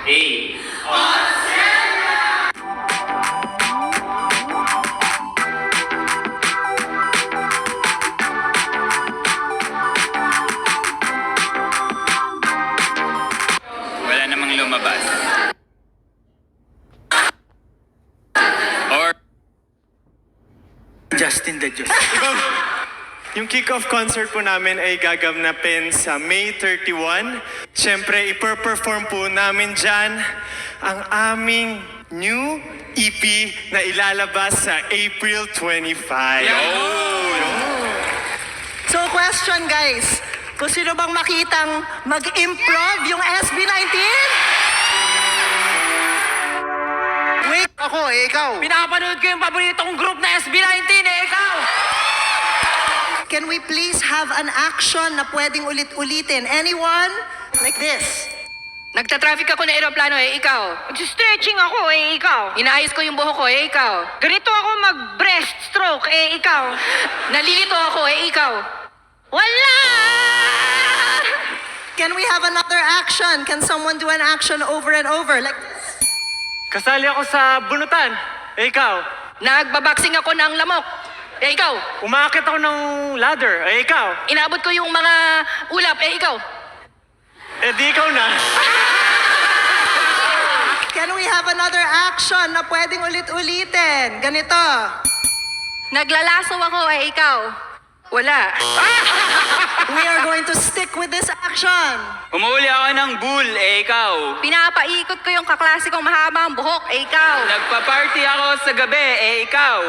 A. Wala namang lumabas. Or Justin the Just. Yung kick-off concert po namin ay gaganapin sa May 31. Siyempre, iper-perform po namin dyan ang aming new EP na ilalabas sa April 25. So question guys, kung sino bang makitang mag-improv yung SB19? Wait, Ako, ikaw. Pinapanood ko yung paborito kong group na SB19 ikaw! can we please have an action na pwedeng ulit-ulitin? Anyone? Like this. Nagta-traffic ako na aeroplano ikaw. Stretching ako ikaw. Inaayos ko yung buhok ko ikaw. Ganito ako mag-breaststroke ikaw. Nalilito ako ikaw. Wala! Can we have another action? Can someone do an action over and over? Like this. Kasali ako sa bunutan. Ikaw. Nagbaboxing ako ng lamok. Ikaw. Umakit ako ng ladder. Ikaw. Inabot ko yung mga ulap. Ikaw. Di ikaw na. Can we have another action na pwedeng ulit-ulitin? Ganito. Naglalaso ako ikaw. Wala. We are going to stick with this action. Umuli ako ng bull, ikaw. Pinapaikot ko yung kaklasikong mahabang buhok ikaw. Nagpa-party ako sa gabi, ikaw.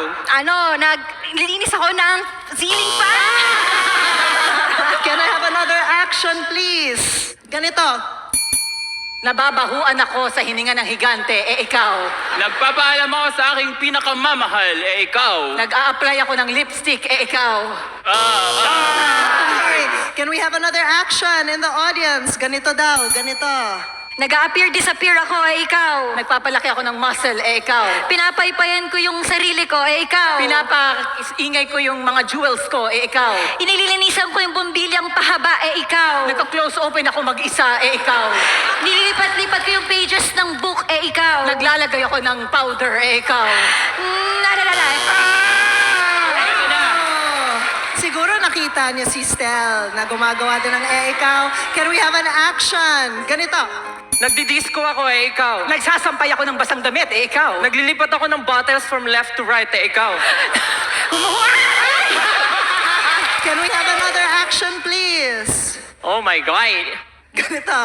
Naglilinis ako ng ceiling fan. Can I have another action, please? Ganito. Nababahuan ako sa hininga ng higante, ikaw. Nagpapaalam ako sa aking pinakamamahal, ikaw. Nag-a-apply ako ng lipstick, ikaw. Okay. Can we have another action in the audience? Ganito daw, ganito. Nag-a-appear-disappear ako ikaw. Nagpapalaki ako ng muscle, ikaw. Pinapaypayan ko yung sarili ko ikaw. Pinapa-ingay ko yung mga jewels ko, ikaw. Inililinisan ko yung bumbilyang pahaba ikaw. Nagka-close open ako mag-isa, ikaw. Nililipat-lipat ko yung pages ng book ikaw. Naglalagay ako ng powder, ikaw. Nalalala. Siguro nakita niyo si Stel na gumagawa din ng ikaw. Can we have an action? Ganito. Nagdi-disco ako, ikaw. Nagsasampay ako ng basang damit, ikaw. Naglilipat ako ng bottles from left to right, ikaw. Can we have another action, please? Oh my God. Ganito.